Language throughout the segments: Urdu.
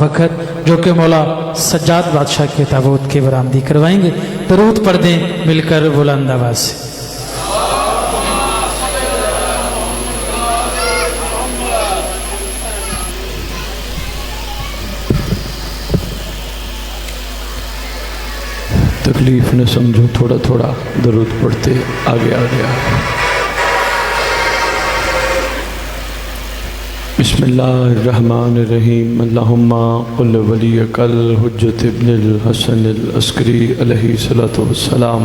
وقت جو کہ مولا سجاد بادشاہ کے تابوت کی برآمدی کروائیں گے، درود پڑھ دیں مل کر بلند آواز سے۔ تکلیف نہ سمجھو، تھوڑا تھوڑا درود پڑھتے آگے آگے آگے۔ بسم اللہ الرحمن الرحیم۔ اللہم قل ولیک الحجۃ ابن الحسن العسکری علیہ الصلوۃ والسلام،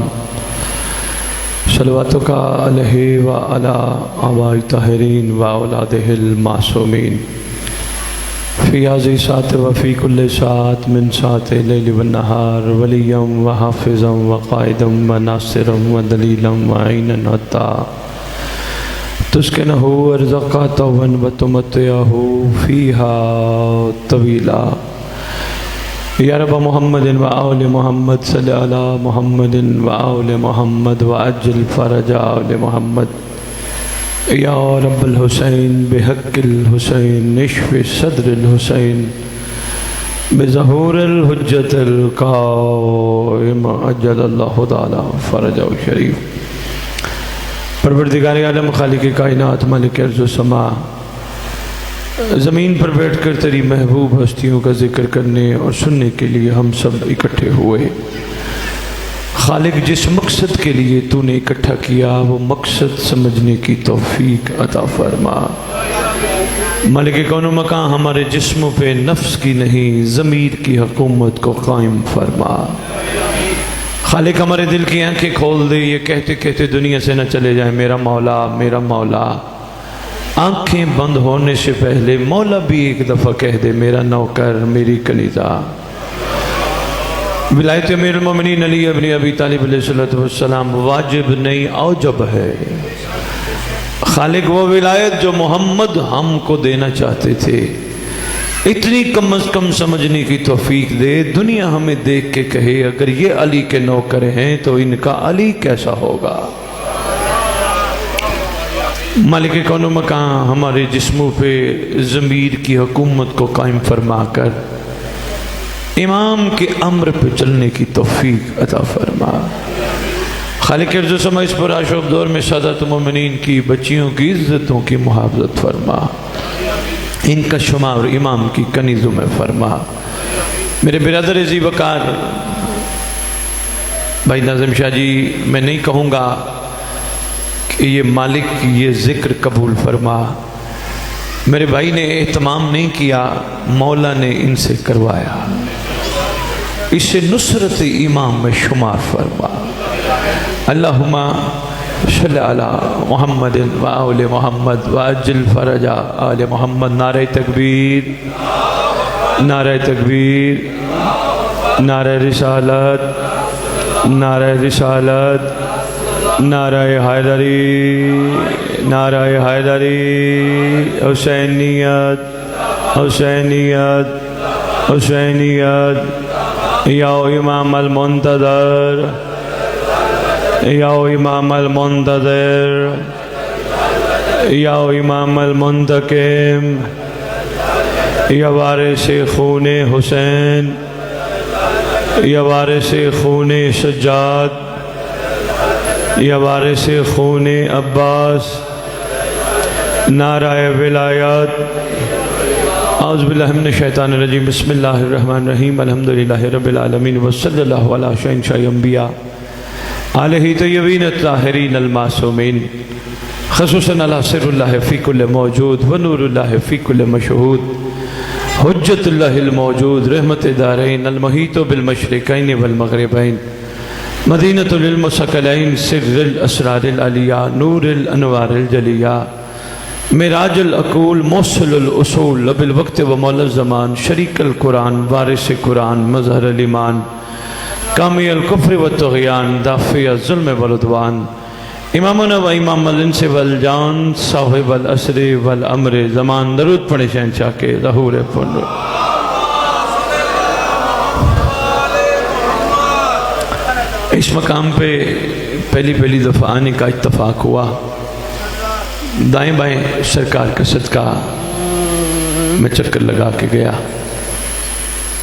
صلواتک علیہ وعلی آباء الطاہرین واولادہ المعصومین، فی ہذہ الساعۃ وفی کل ساعۃ من ساعۃ اللیل والنہار، ولیٰ وحافظا وقائدا وناصرا ودلیلا وعینا حتی تسکنہ ارزقہ وتمتعہ فیہا طویلا۔ یا رب محمد وآل محمد صلی علی محمد وآل محمد وعجل فرج آل محمد۔ یا رب الحسین بحق الحسین اشف صدر الحسین بظہور الحجت القائم عجل اللہ تعالی فرجہ شریف۔ پروردگار عالم، خالق کائنات، مالک ارض و سما، زمین پر بیٹھ کر تیری محبوب ہستیوں کا ذکر کرنے اور سننے کے لیے ہم سب اکٹھے ہوئے۔ خالق، جس مقصد کے لیے تو نے اکٹھا کیا وہ مقصد سمجھنے کی توفیق عطا فرما۔ مالک کون و مکان، ہمارے جسموں پہ نفس کی نہیں ضمیر کی حکومت کو قائم فرما۔ خالق، ہمارے دل کی آنکھیں کھول دے، یہ کہتے کہتے دنیا سے نہ چلے جائیں میرا مولا میرا مولا۔ آنکھیں بند ہونے سے پہلے مولا بھی ایک دفعہ کہہ دے میرا نوکر میری کنیزہ۔ ولایت امیر المومنین علی ابن ابی طالب علیہ السلام واجب نہیں اوجب ہے۔ خالق، وہ ولایت جو محمد ہم کو دینا چاہتے تھے اتنی کم از کم سمجھنے کی توفیق دے، دنیا ہمیں دیکھ کے کہے اگر یہ علی کے نوکر ہیں تو ان کا علی کیسا ہوگا۔ مالک کون و مکان، ہمارے جسموں پہ ضمیر کی حکومت کو قائم فرما کر امام کے امر پہ چلنے کی توفیق عطا فرما۔ خالق ارض و سما، اس پر عاشق دور میں سادات مومنین کی بچیوں کی عزتوں کی محافظت فرما، ان کا شمار امام کی کنیزوں میں فرما۔ میرے برادر عزیز وقار بھائی ناظم شاہ جی، میں نہیں کہوں گا کہ یہ مالک یہ ذکر قبول فرما، میرے بھائی نے اہتمام نہیں کیا، مولا نے ان سے کروایا، اسے نصرت امام میں شمار فرما۔ اللہم صلی علی محمد وآل محمد وعجل فرج آل محمد۔ نعرہ تکبیر، نعرہ تکبیر، نعرہ رسالت، نعرہ رسالت، نعرہ حیدری، نعرہ حیدری، حسینیت حسینیت حسینیت۔ یا امام المنتظر، یا امام المنتظر، یا امام المنتقم، یا وارث خون حسین، یا وارث خون سجاد، یا وارث خون عباس۔ نعرہ ولایت۔ اعوذ باللہ من الشیطان الرجیم، بسم اللہ الرحمن الرحیم، الحمدللہ رب العالمین، وصلی اللہ علی شہنشاہ انبیاء علیہ طیبین الطاہرین المعصومین، خصوصاً علی سر اللہ فی کل موجود ونور اللہ فی کل مشہود، حجت اللہ الموجود، رحمت دارین، المحیط بالمشرقین والمغربین، مدینۃ للمثقلین، سر الاسرار العلیہ، نور الانوار الجلیہ، معراج العقول، موصل الاصول، اب الوقت و مولا الزمان، شریک القرآن، وارث قرآن، مظہر الایمان، کامی الکفر والطغیان، دافع الظلم والعدوان، امامنا و امام الانس والجان، صاحب العصر والامر زمان۔ درود پڑھیں شہنشاہ کے ظہور پر۔ اس مقام پہ پہلی دفعہ آنے کا اتفاق ہوا، دائیں بائیں سرکار کا صدقہ میں چکر لگا کے گیا،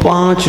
5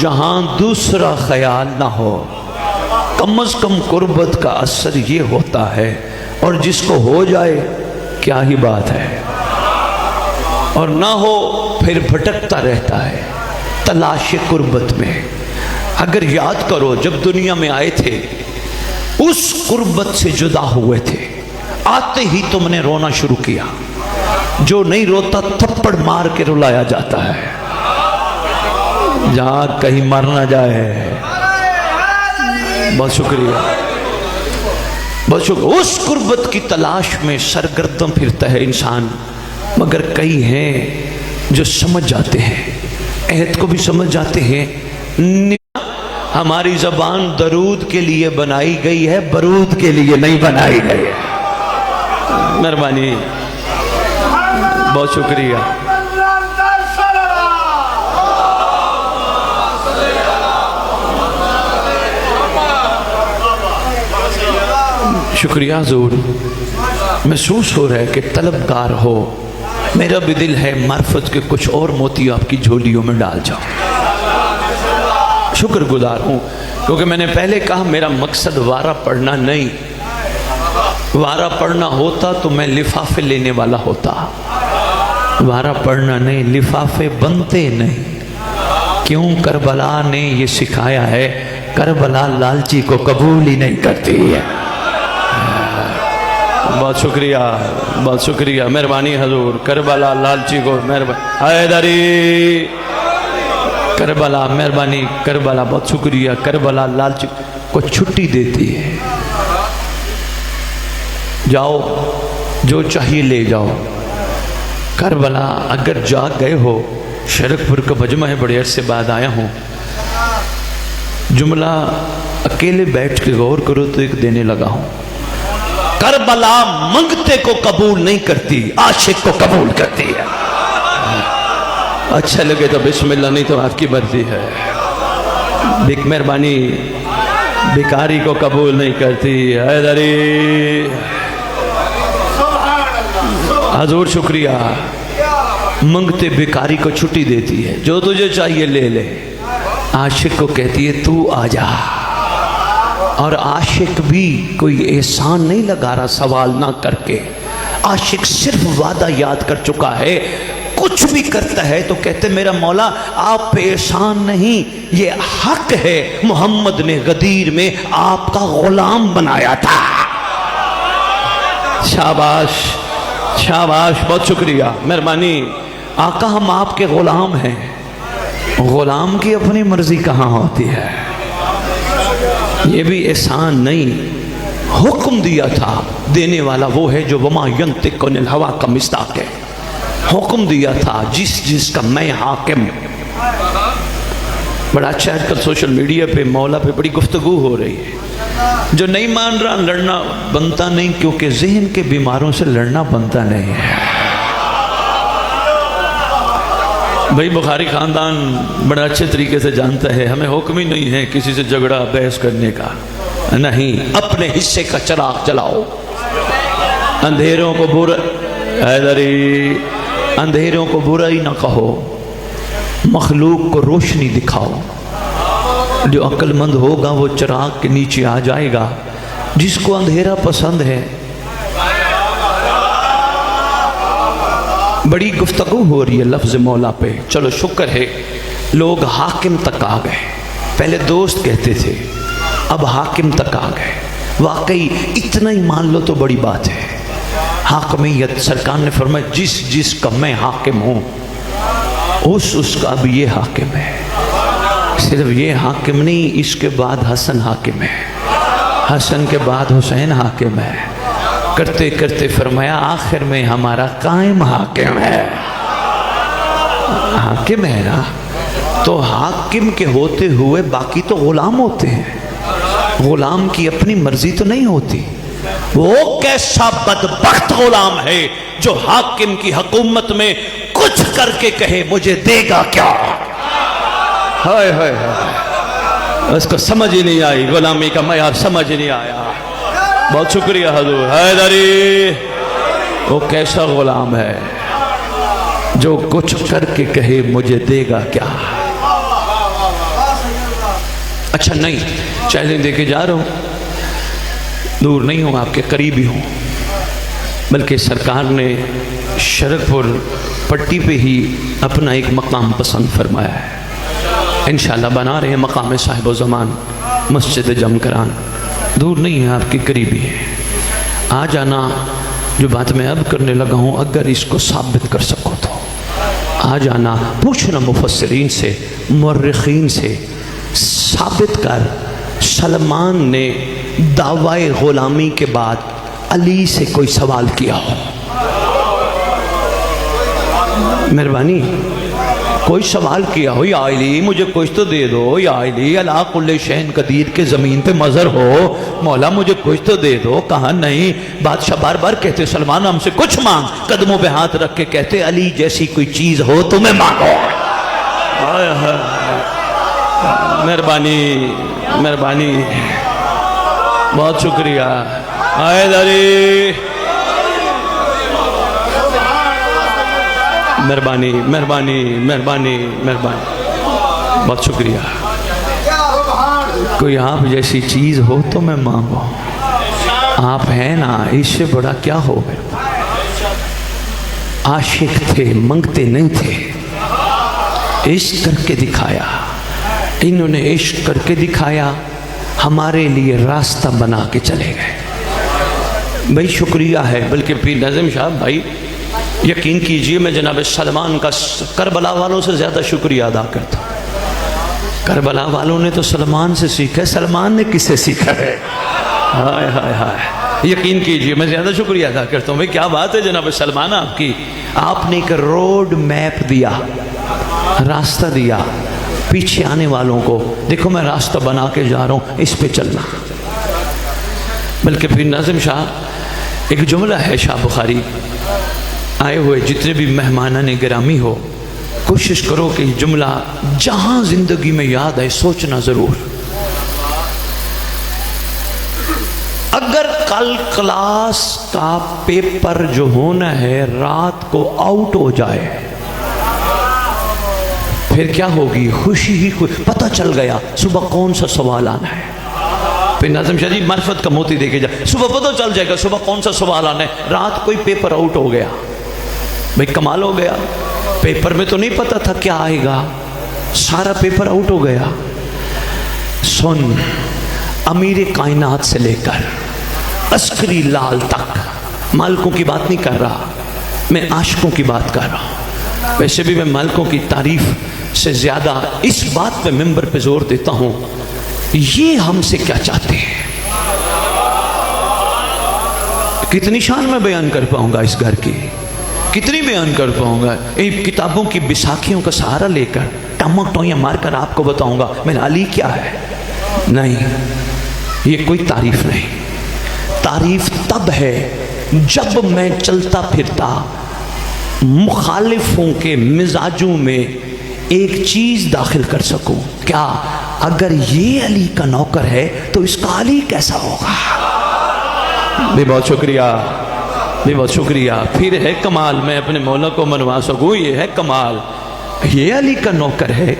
جہاں دوسرا خیال نہ ہو، کم از کم قربت کا اثر یہ ہوتا ہے، اور جس کو ہو جائے کیا ہی بات ہے، اور نہ ہو پھر بھٹکتا رہتا ہے تلاش قربت میں۔ اگر یاد کرو جب دنیا میں آئے تھے اس قربت سے جدا ہوئے تھے، آتے ہی تم نے رونا شروع کیا، جو نہیں روتا تھپڑ مار کے رلایا جاتا ہے، جہاں کہیں مر نہ جائے۔ بہت شکریہ، بہت شکریہ۔ اس قربت کی تلاش میں سرگردم پھرتا ہے انسان، مگر کئی ہیں جو سمجھ جاتے ہیں، عہد کو بھی سمجھ جاتے ہیں۔ ہماری زبان درود کے لیے بنائی گئی ہے، برود کے لیے نہیں بنائی گئی ہے۔ مہربانی، بہت شکریہ۔ شکریہ حضور، محسوس ہو رہا ہے کہ طلبگار ہو، میرا بھی دل ہے معرفت کے کچھ اور موتی آپ کی جھولیوں میں ڈال جاؤ۔ شکر گزار ہوں، کیونکہ میں نے پہلے کہا میرا مقصد وارہ پڑھنا نہیں، وارہ پڑھنا ہوتا تو میں لفافے لینے والا ہوتا، وارہ پڑھنا نہیں، لفافے بنتے نہیں۔ کیوں؟ کربلا نے یہ سکھایا ہے، کربلا لالچی کو قبول ہی نہیں کرتی ہے۔ بہت شکریہ، بہت شکریہ، مہربانی حضور۔ کربلا لالچی کو مہربانی، حیدری کربلا، مہربانی کربلا، بہت شکریہ۔ کربلا لالچی کو چھٹی دیتی ہے، جاؤ جو چاہیے لے جاؤ۔ کربلا اگر جاگ گئے ہو، شرک پور کا مجمع ہے، بڑے عرصے بعد آیا ہوں، جملہ اکیلے بیٹھ کے غور کرو تو ایک دینے لگا ہوں۔ کربلا منگتے کو قبول نہیں کرتی، عاشق کو قبول کرتی ہے۔ اچھا لگے تو بسم اللہ، نہیں تو آپ کی مرضی ہے۔ مہربانی، بیکاری کو قبول نہیں کرتی، حیدری حضور شکریہ۔ منگتے بیکاری کو چھٹی دیتی ہے، جو تجھے چاہیے لے لے۔ عاشق کو کہتی ہے تو آ جا، اور عاشق بھی کوئی احسان نہیں لگا رہا سوال نہ کر کے، عاشق صرف وعدہ یاد کر چکا ہے، کچھ بھی کرتا ہے تو کہتے میرا مولا آپ پہ احسان نہیں، یہ حق ہے، محمد نے غدیر میں آپ کا غلام بنایا تھا۔ شاباش شاباش، بہت شکریہ، مہربانی۔ آقا ہم آپ کے غلام ہیں، غلام کی اپنی مرضی کہاں ہوتی ہے؟ یہ بھی احسان نہیں، حکم دیا تھا، دینے والا وہ ہے جو وما ینطق عن الہویٰ کا مصداق ہے۔ حکم دیا تھا جس کا میں حاکم۔ بڑا اچھا ہے، کل سوشل میڈیا پہ مولا پہ بڑی گفتگو ہو رہی ہے، جو نہیں مان رہا لڑنا بنتا نہیں، کیونکہ ذہن کے بیماروں سے لڑنا بنتا نہیں ہے۔ بھائی بخاری خاندان بڑا اچھے طریقے سے جانتا ہے، ہمیں حکم ہی نہیں ہے کسی سے جھگڑا بحث کرنے کا، نہیں، اپنے حصے کا چراغ جلاؤ، اندھیروں کو برا، حیدری اندھیروں کو برائی نہ کہو، مخلوق کو روشنی دکھاؤ۔ جو عقل مند ہوگا وہ چراغ کے نیچے آ جائے گا، جس کو اندھیرا پسند ہے۔ بڑی گفتگو ہو رہی ہے لفظ مولا پہ، چلو شکر ہے لوگ حاکم تک آ گئے، پہلے دوست کہتے تھے، اب حاکم تک آ گئے۔ واقعی اتنا ہی مان لو تو بڑی بات ہے۔ حاکمیت، سرکار نے فرمایا جس کا میں حاکم ہوں اس کا اب یہ حاکم ہے۔ صرف یہ حاکم نہیں، اس کے بعد حسن حاکم ہے، حسن کے بعد حسین حاکم ہے، کرتے کرتے فرمایا آخر میں ہمارا قائم حاکم ہے۔ حاکم ہے نا، تو حاکم کے ہوتے ہوئے باقی تو غلام ہوتے ہیں، غلام کی اپنی مرضی تو نہیں ہوتی۔ وہ کیسا بدبخت غلام ہے جو حاکم کی حکومت میں کچھ کر کے کہے مجھے دے گا کیا؟ ہائے ہائے ہائے، اس کو سمجھ ہی نہیں آئی، غلامی کا معیار سمجھ ہی نہیں آیا۔ بہت شکریہ حضور۔ حیدری وہ کیسا غلام ہے جو کچھ کر کے کہے مجھے دے گا کیا؟ اچھا نہیں، چیلنج دے کے جا رہا ہوں، دور نہیں ہوں، آپ کے قریب ہی ہوں، بلکہ سرکار نے شرکپور پٹی پہ ہی اپنا ایک مقام پسند فرمایا ہے۔ انشاءاللہ بنا رہے ہیں مقام صاحب و زمان مسجد جمکران، دور نہیں ہے، آپ کے قریبی ہے۔ آ جانا، جو بات میں اب کرنے لگا ہوں اگر اس کو ثابت کر سکو تو آ جانا، پوچھنا مفسرین سے، مورخین سے، ثابت کر سلمان نے دعوی غلامی کے بعد علی سے کوئی سوال کیا ہو؟ مہربانی، کوئی سوال کیا ہو، یا علی مجھے کچھ تو دے دو، یا علی علا کل شین قدیر کے زمین پہ مظہر ہو، مولا مجھے کچھ تو دے دو؟ کہا نہیں۔ بادشاہ بار بار کہتے سلمان ہم سے کچھ مانگ، قدموں پہ ہاتھ رکھ کے کہتے علی جیسی کوئی چیز ہو تمہیں مانگو۔ مہربانی مہربانی، بہت شکریہ علی، مہربانی مہربانی مہربانی مہربانی، بہت شکریہ۔ کوئی آپ جیسی چیز ہو تو میں مانگو، آپ ہیں نا، اس سے بڑا کیا ہو میرے پاس۔ عاشق تھے، منگتے نہیں تھے، عشق کر کے دکھایا، انہوں نے عشق کر کے دکھایا، ہمارے لیے راستہ بنا کے چلے گئے۔ بھائی شکریہ ہے، بلکہ پیر ناظم شاہ بھائی یقین کیجئے میں جناب سلمان کا کربلا والوں سے زیادہ شکریہ ادا کرتا ہوں۔ کربلا والوں نے تو سلمان سے سیکھا ہے، سلمان نے کس سے سیکھا ہے؟ ہائے ہائے ہائے، یقین کیجئے میں زیادہ شکریہ ادا کرتا ہوں۔ بھائی کیا بات ہے جناب سلمان آپ کی، آپ نے ایک روڈ میپ دیا، راستہ دیا پیچھے آنے والوں کو، دیکھو میں راستہ بنا کے جا رہا ہوں، اس پہ چلنا۔ بلکہ پھر ناظم شاہ ایک جملہ ہے، شاہ بخاری، آئے ہوئے جتنے بھی مہمانان گرامی ہو، کوشش کرو کہ یہ جملہ جہاں زندگی میں یاد ہے سوچنا ضرور۔ اگر کل کلاس کا پیپر جو ہونا ہے رات کو آؤٹ ہو جائے پھر کیا ہوگی؟ خوشی ہی خوشی، پتہ چل گیا صبح کون سا سوال آنا ہے۔ پھر ناظم شاہ جی معرفت کا موتی دے کے جا، صبح پتہ چل جائے گا صبح کون سا سوال آنا ہے، رات کوئی پیپر آؤٹ ہو گیا، بھئی کمال ہو گیا، پیپر میں تو نہیں پتہ تھا کیا آئے گا، سارا پیپر آؤٹ ہو گیا۔ سن، امیر کائنات سے لے کر عسکری لال تک، مالکوں کی بات نہیں کر رہا، میں عاشقوں کی بات کر رہا ہوں۔ ویسے بھی میں مالکوں کی تعریف سے زیادہ اس بات پہ ممبر پہ زور دیتا ہوں، یہ ہم سے کیا چاہتے ہیں۔ کتنی شان میں بیان کر پاؤں گا اس گھر کی، کتنی بیان کر پاؤں گا، ان کتابوں کی بساکھیوں کا سہارا لے کر ٹمک ٹوئیاں مار کر آپ کو بتاؤں گا میرا علی کیا ہے؟ نہیں، یہ کوئی تعریف نہیں۔ تعریف تب ہے جب میں چلتا پھرتا مخالفوں کے مزاجوں میں ایک چیز داخل کر سکوں، کیا اگر یہ علی کا نوکر ہے تو اس کا علی کیسا ہوگا؟ بھی بہت شکریہ، بھی بہت شکریہ۔ پھر ہے کمال، میں اپنے مولا کو منوا سکوں، یہ ہے کمال، یہ علی کا نوکر ہے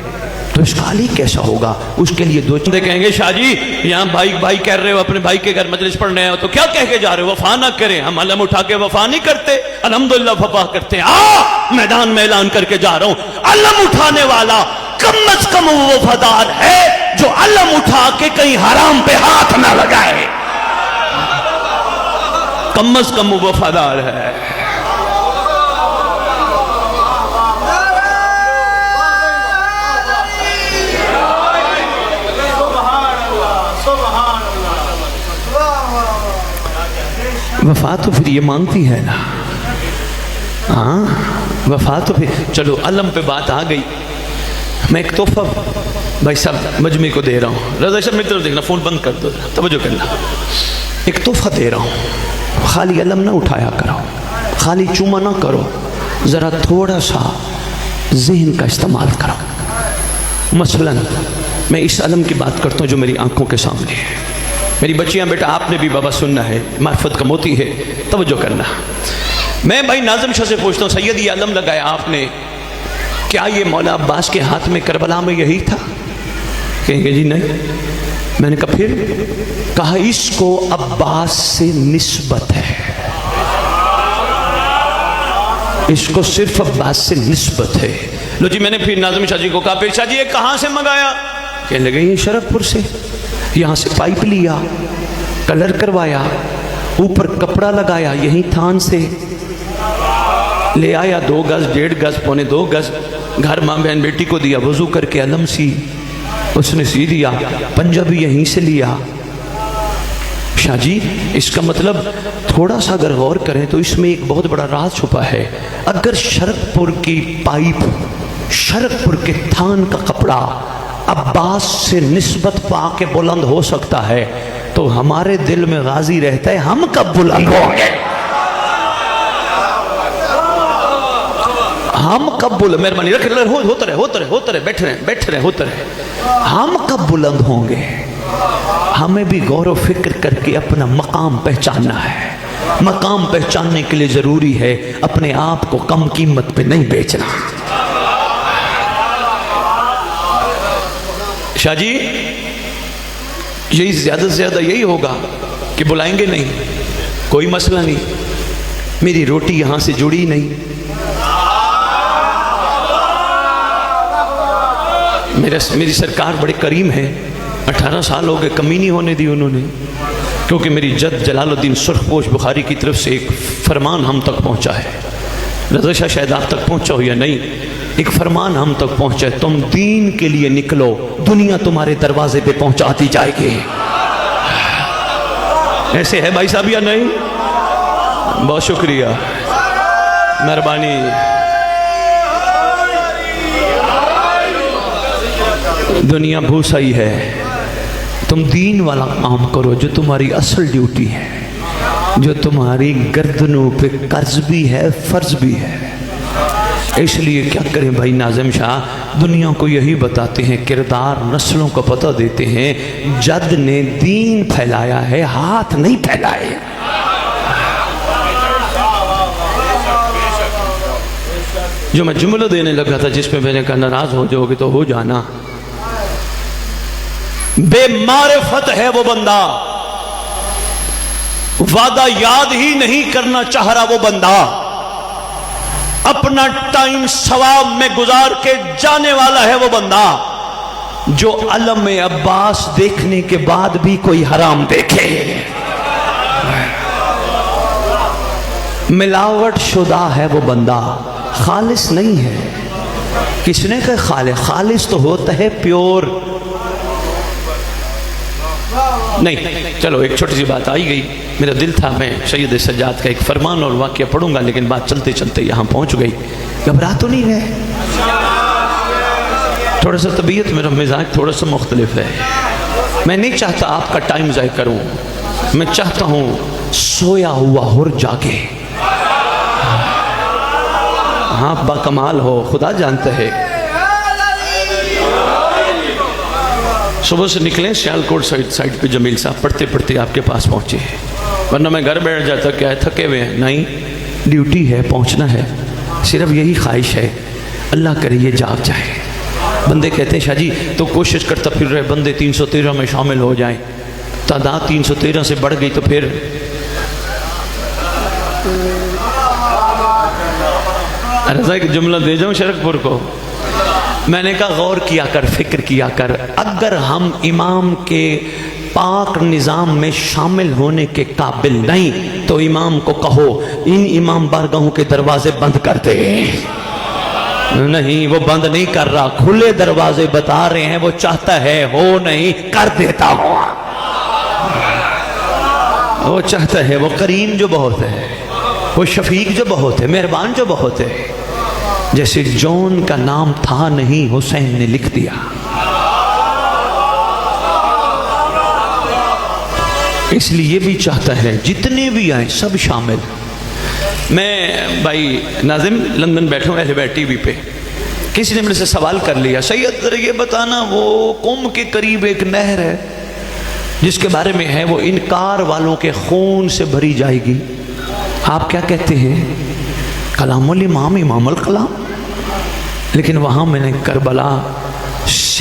تو اس کا علی کیسا ہوگا؟ اس کے لیے دو چیزیں کہیں گے، شاہ جی یہاں بھائی بھائی کہہ رہے ہو، اپنے بھائی کے گھر مجلس پڑھنے ہو تو کیا کہہ کے جا رہے ہو؟ وفا نہ کریں، ہم علم اٹھا کے وفا نہیں کرتے، الحمدللہ وفا کرتے ہیں۔ میدان میں اعلان کر کے جا رہا ہوں، علم اٹھانے والا کم از کم وہ وفادار ہے جو علم اٹھا کے کہیں حرام پہ ہاتھ نہ لگائے، کم از کم وہ وفادار ہے۔ وفا تو پھر یہ مانگتی ہے نا، ہاں وفا تو پھر، چلو علم پہ بات آ گئی، میں ایک تحفہ بھائی صاحب مجمع کو دے رہا ہوں، رضا صاحب میری طرف دیکھنا، فون بند کر دو، توجہ کرنا، ایک تحفہ دے رہا ہوں، خالی علم نہ اٹھایا کرو، خالی چوما نہ کرو، ذرا تھوڑا سا ذہن کا استعمال کرو۔ مثلا میں اس علم کی بات کرتا ہوں جو میری آنکھوں کے سامنے ہے، میری بچیاں بیٹا آپ نے بھی بابا سننا ہے، معرفت کا موتی ہے، توجہ کرنا۔ میں بھائی ناظم شاہ سے پوچھتا ہوں، سید یہ علم لگایا آپ نے، کیا یہ مولا عباس کے ہاتھ میں کربلا میں یہی تھا؟ کہیں گے جی نہیں. میں نے کہا پھر؟ کہا اس کو عباس سے نسبت ہے, اس کو صرف عباس سے نسبت ہے. لو جی میں نے پھر ناظم شاہ جی کو کہا پھر شاہ جی یہ کہاں سے منگایا؟ کہنے لگے یہ شرف پور سے. یہاں سے پائپ لیا, کلر کروایا, اوپر کپڑا لگایا, یہیں تھان سے لے آیا, 2 گز 1.5 گز 1.25 گز, گھر ماں بہن بیٹی کو دیا, وضو کر کے علم سی, اس نے سی دیا, پنجہ بھی یہیں سے لیا. شاہ جی اس کا مطلب تھوڑا سا اگر غور کریں تو اس میں ایک بہت بڑا راز چھپا ہے. اگر شرق پور کی پائپ, شرق پور کے تھان کا کپڑا عباس سے نسبت پا کے بلند ہو سکتا ہے تو ہمارے دل میں غازی رہتا ہے ہم کب بلند ہوں گے؟ ہم کب بلند, مہربانی رکھ لے, ہوتا رہے, بیٹھ رہے, ہوتا رہے. ہم کب بلند ہوں گے؟ ہمیں بھی غور و فکر کر کے اپنا مقام پہچاننا ہے. مقام پہچاننے کے لیے ضروری ہے اپنے آپ کو کم قیمت پہ نہیں بیچنا. شاہ جی یہی زیادہ سے زیادہ یہی ہوگا کہ بلائیں گے نہیں, کوئی مسئلہ نہیں, میری روٹی یہاں سے جڑی نہیں, میری سرکار بڑے کریم ہے, 18 سال ہو گئے کمی نہیں ہونے دی انہوں نے, کیونکہ میری جد جلال الدین سرخ پوش بخاری کی طرف سے ایک فرمان ہم تک پہنچا ہے. رضا شاہ شاید آپ تک پہنچا ہو یا نہیں, ایک فرمان ہم تک پہنچا ہے, تم دین کے لیے نکلو, دنیا تمہارے دروازے پہ پہنچاتی جائے گی. ایسے ہے بھائی صاحب یا نہیں؟ بہت شکریہ, مہربانی. دنیا بھوسائی ہے, تم دین والا کام کرو جو تمہاری اصل ڈیوٹی ہے, جو تمہاری گردنوں پہ قرض بھی ہے, فرض بھی ہے. اس لیے کیا کریں بھائی ناظم شاہ, دنیا کو یہی بتاتے ہیں, کردار نسلوں کو پتہ دیتے ہیں, جد نے دین پھیلایا ہے, ہاتھ نہیں پھیلائے. جو میں جملہ دینے لگا تھا جس پہ میں نے کہا ناراض ہو جاؤ گے تو ہو جانا, بے معرفت ہے وہ بندہ, وعدہ یاد ہی نہیں کرنا چاہ رہا وہ بندہ, اپنا ٹائم ثواب میں گزار کے جانے والا ہے وہ بندہ, جو علم عباس دیکھنے کے بعد بھی کوئی حرام دیکھے. ملاوٹ شدہ ہے وہ بندہ, خالص نہیں ہے. کس نے کہا خالص؟ خالص تو ہوتا ہے پیور. نہیں چلو ایک چھوٹی سی بات آئی گئی, میرا دل تھا میں سید سجاد کا ایک فرمان اور واقعہ پڑھوں گا, لیکن بات چلتے چلتے یہاں پہنچ گئی. گھبرا تو نہیں گئے؟ تھوڑا سا طبیعت میرا مزاج تھوڑا سا مختلف ہے. میں نہیں چاہتا آپ کا ٹائم ضائع کروں, میں چاہتا ہوں سویا ہوا ہر جاگے. ہاں با کمال ہو, خدا جانتا ہے. صبح سے نکلیں سیالکوٹ سائڈ پہ جمیل صاحب, پڑھتے پڑھتے آپ کے پاس پہنچے, ورنہ میں گھر بیٹھ جاتا, کیا ہے تھکے ہوئے ہیں؟ نہیں, ڈیوٹی ہے, پہنچنا ہے, صرف یہی خواہش ہے, اللہ کرے یہ جاگ جائے. بندے کہتے ہیں شاہ جی تو کوشش کرتا پھر رہے بندے 313 میں شامل ہو جائیں, تعداد 313 سے بڑھ گئی تو پھر رضا ایک جملہ دے جاؤں شرق پور کو. میں نے کہا غور کیا کر, فکر کیا کر, اگر ہم امام کے پاک نظام میں شامل ہونے کے قابل نہیں تو امام کو کہو ان امام بارگاہوں کے دروازے بند کر دے. نہیں وہ بند نہیں کر رہا, کھلے دروازے بتا رہے ہیں, وہ چاہتا ہے ہو نہیں کر دیتا ہوں. وہ چاہتا ہے, وہ کریم جو بہت ہے, وہ شفیق جو بہت ہے, مہربان جو بہت ہے. جیسے جون کا نام تھا نہیں, حسین نے لکھ دیا. اس لیے بھی چاہتا ہے جتنے بھی آئیں سب شامل. میں بھائی ناظم لندن بیٹھا ہوں اہل بیت ٹی وی پہ, کسی نے میرے سے سوال کر لیا, سید ذرا یہ بتانا وہ قم کے قریب ایک نہر ہے جس کے بارے میں ہے وہ انکار والوں کے خون سے بھری جائے گی, آپ کیا کہتے ہیں؟ کلام الامام امام الکلام. لیکن وہاں میں نے کربلا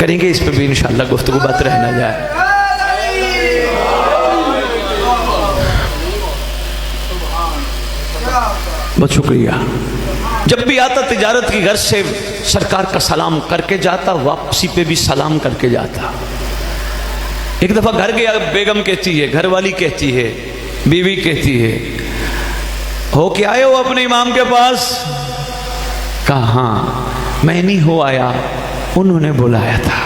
کریں گے اس پہ بھی انشاءاللہ گفتگو بات رہ نہ جائے. بہت شکریہ. جب بھی آتا تجارت کی گھر سے سرکار کا سلام کر کے جاتا, واپسی پہ بھی سلام کر کے جاتا. ایک دفعہ گھر گیا, بیگم کہتی ہے, گھر والی کہتی ہے, بیوی کہتی ہے, ہو کے آئے ہو اپنے امام کے پاس؟ کہا ہاں. میں نہیں ہو آیا, انہوں نے بلایا تھا.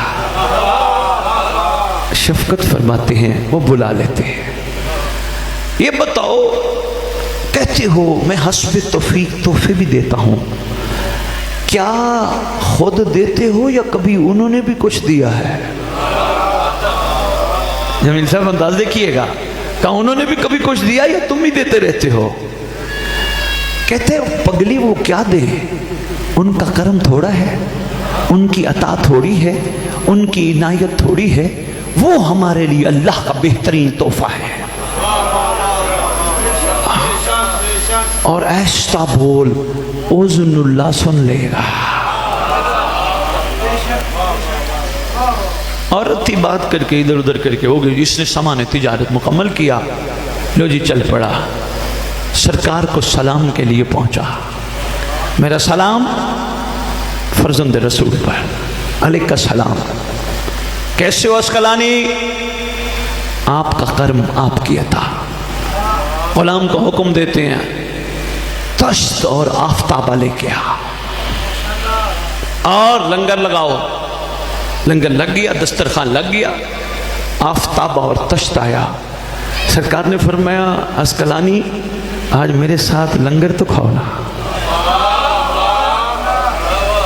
شفقت فرماتے ہیں, وہ بلا لیتے ہیں. یہ بتاؤ, کہتے ہو میں حسب توفیق تحفے بھی دیتا ہوں, کیا خود دیتے ہو یا کبھی انہوں نے بھی کچھ دیا ہے؟ جمیل صاحب انداز دیکھیے گا, کہا انہوں نے بھی کبھی کچھ دیا یا تم ہی دیتے رہتے ہو؟ کہتے ہیں پگلی وہ کیا دے, ان کا کرم تھوڑا ہے, ان کی عطا تھوڑی ہے, ان کی عنایت تھوڑی ہے, وہ ہمارے لیے اللہ کا بہترین تحفہ ہے. اور ایسا بول, اوزن اللہ سن لے گا. عورت تھی, بات کر کے ادھر ادھر کر کے ہو گئی. جس نے سامان تجارت مکمل کیا, لو جی چل پڑا. سرکار کو سلام کے لیے پہنچا. میرا سلام فرزند رسول پر, علیہ السلام. کیسے ہو اسقلانی؟ آپ کا کرم, آپ کی عطا. غلام کو حکم دیتے ہیں, تشت اور آفتابہ لے کے آ اور لنگر لگاؤ. لنگر لگ گیا, دسترخوان لگ گیا, آفتابہ اور تشت آیا. سرکار نے فرمایا, اسقلانی آج میرے ساتھ لنگر تو کھاؤ نا.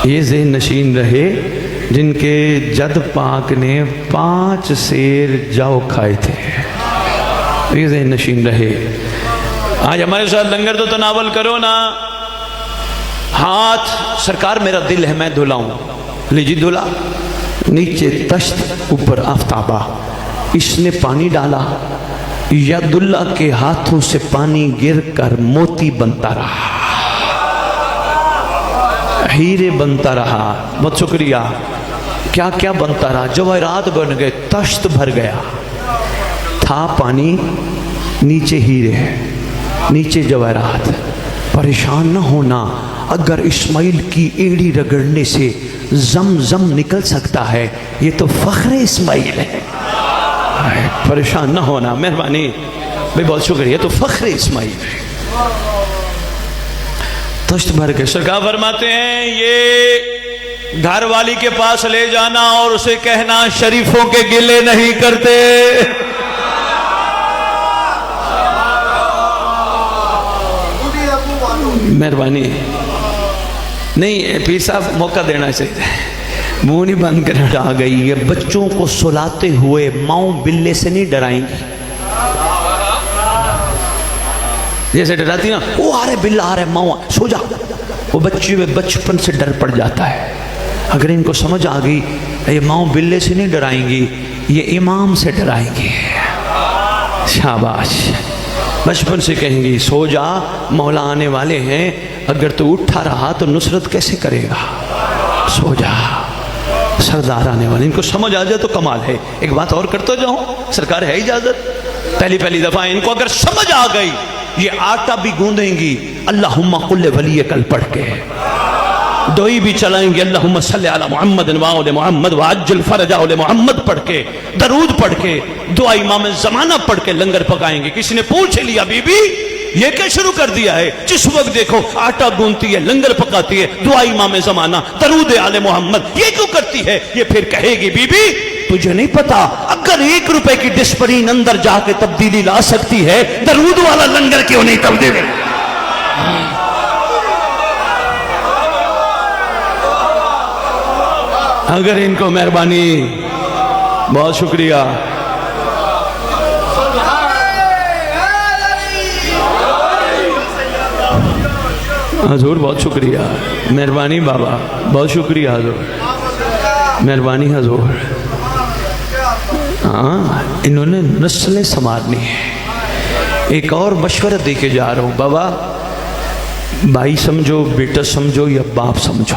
یہ ذہن نشین رہے جن کے جد پاک نے 5 سیر جو کھائے تھے. یہ ذہن نشین رہے, آج ہمارے ساتھ لنگر تو تناول کرو نا. ہاتھ, سرکار میرا دل ہے میں دھلاؤں. لیجی دھلا. نیچے تشت, اوپر آفتابہ. اس نے پانی ڈالا, ید اللہ کے ہاتھوں سے پانی گر کر موتی بنتا رہا, ہیرے بنتا رہا. بہت شکریہ. کیا کیا بنتا رہا؟ جواہرات بن گئے, تشت بھر گیا. تھا پانی, نیچے ہیرے ہے, نیچے جواہرات. پریشان نہ ہونا, اگر اسماعیل کی ایڑی رگڑنے سے زم نکل سکتا ہے, یہ تو فخر اسماعیل ہے. پریشان نہ ہونا, مہربانی بھائی, بہت شکریہ. یہ تو فخر اسماعیل ہے. تشت بھر کے سرکار فرماتے ہیں, یہ گھر والی کے پاس لے جانا اور اسے کہنا شریفوں کے گلے نہیں کرتے. مہربانی نہیں, پیر صاحب موقع دینا چاہیے. منہ نہیں بند کرنا. آ گئی. یہ بچوں کو سلاتے ہوئے ماؤں بلے سے نہیں ڈرائیں گی جیسے ڈراتی نا, وہ آ رہے بلا آ رہے, ماؤں سو جا. وہ بچے میں بچپن سے ڈر پڑ جاتا ہے. اگر ان کو سمجھ آ گئی یہ ماؤں بلے سے نہیں ڈرائیں گی, یہ امام سے ڈرائیں گی. شاباش. بچپن سے کہیں گی سو جا, مولا آنے والے ہیں, اگر تو اٹھا رہا تو نصرت کیسے کرے گا, سو جا, سردار آنے والے. ان کو سمجھ آ جائے تو کمال ہے. ایک بات اور کرتا جاؤں, سرکار ہے اجازت, پہلی دفعہ ان کو اگر سمجھ آ گئی, یہ آٹا بھی گوندیں گی اللہم قل ولی کل پڑھ کے, دوئی بھی چلائیں گے اللہم صلی علی محمد وآل محمد وعجل فرج آل محمد پڑھ کے, درود پڑھ کے, دعا امام زمانہ پڑھ کے لنگر پکائیں گے. کسی نے پوچھ لیا بی بی یہ کیا شروع کر دیا ہے؟ جس وقت دیکھو آٹا گونتی ہے, لنگر پکاتی ہے, دعا امام زمانہ, درود آل محمد, یہ کیوں کرتی ہے؟ یہ پھر کہے گی بی بی تجھے نہیں پتا, اگر 1 روپے کی ڈسپرین اندر جا کے تبدیلی لا سکتی ہے, درود والا لنگر کیوں نہیں تبدیلی؟ اگر ان کو مہربانی. بہت شکریہ. حضور بہت شکریہ, مہربانی بابا, بہت شکریہ حضور, مہربانی حضور. ہاں انہوں نے نسلیں سنوارنی ہے. ایک اور مشورہ دے کے جا رہا ہوں, بابا بھائی سمجھو, بیٹا سمجھو یا باپ سمجھو,